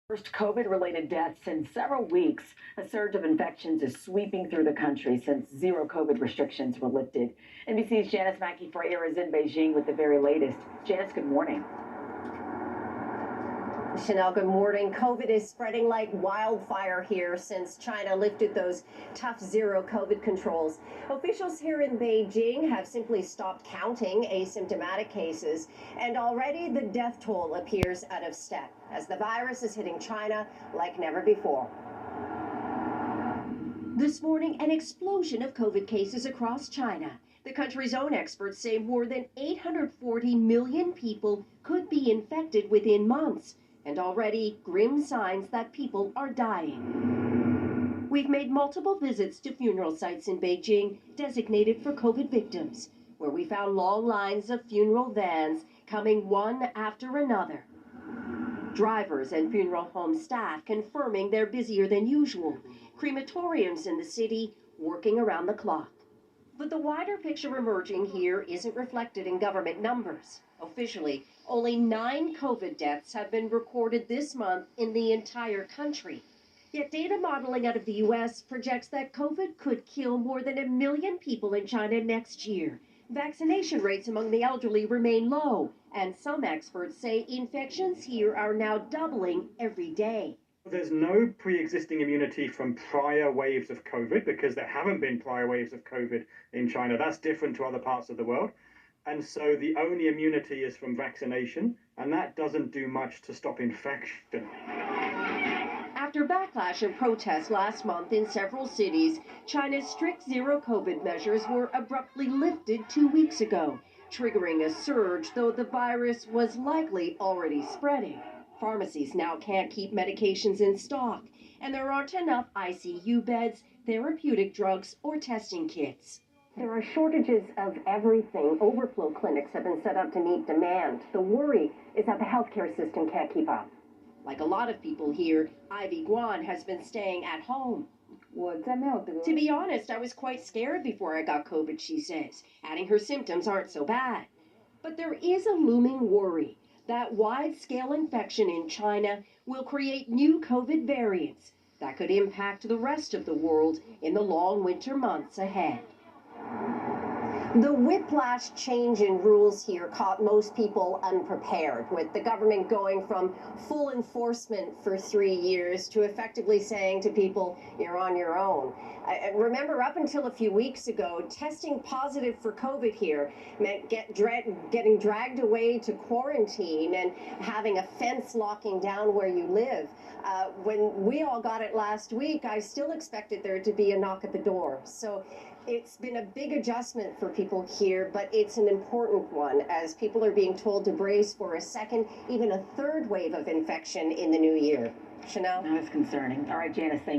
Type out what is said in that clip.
First COVID-related deaths in several weeks. A surge of infections is sweeping through the country since zero COVID restrictions were lifted. NBC's Janice Mackey-Freyer is in Beijing with the very latest. Janice, good morning. Chanel, good morning. COVID is spreading like wildfire here since China lifted those tough zero COVID controls. Officials here in Beijing have simply stopped counting asymptomatic cases, and already the death toll appears out of step as the virus is hitting China like never before. This morning, an explosion of COVID cases across China. The country's own experts say more than 840 million people could be infected within months. And already grim signs that people are dying. We've made multiple visits to funeral sites in Beijing designated for COVID victims, where we found long lines of funeral vans coming one after another. Drivers and funeral home staff confirming they're busier than usual. Crematoriums in the city working around the clock. But the wider picture emerging here isn't reflected in government numbers. Officially, only 9 COVID deaths have been recorded this month in the entire country. Yet data modeling out of the U.S. projects that COVID could kill more than 1 million people in China next year. Vaccination rates among the elderly remain low, and some experts say infections here are now doubling every day. There's no pre-existing immunity from prior waves of COVID because there haven't been prior waves of COVID in China. That's different to other parts of the world. And so the only immunity is from vaccination, and that doesn't do much to stop infection. After backlash and protests last month in several cities, China's strict zero COVID measures were abruptly lifted 2 weeks ago, triggering a surge, though the virus was likely already spreading. Pharmacies now can't keep medications in stock, and there aren't enough ICU beds, therapeutic drugs, or testing kits. There are shortages of everything. Overflow clinics have been set up to meet demand. The worry is that the healthcare system can't keep up. Like a lot of people here, Ivy Guan has been staying at home. To be honest, I was quite scared before I got COVID, she says, adding her symptoms aren't so bad. But there is a looming worry that wide-scale infection in China will create new COVID variants that could impact the rest of the world in the long winter months ahead. The whiplash change in rules here caught most people unprepared, with the government going from full enforcement for 3 years to effectively saying to people, you're on your own. Remember, up until a few weeks ago, testing positive for COVID here meant getting dragged away to quarantine and having a fence locking down where you live. When we all got it last week, I still expected there to be a knock at the door. So it's been a big adjustment for people here, but it's an important one as people are being told to brace for a second, even a third wave of infection in the new year. Chanel? That's concerning. All right, Janice, thank you.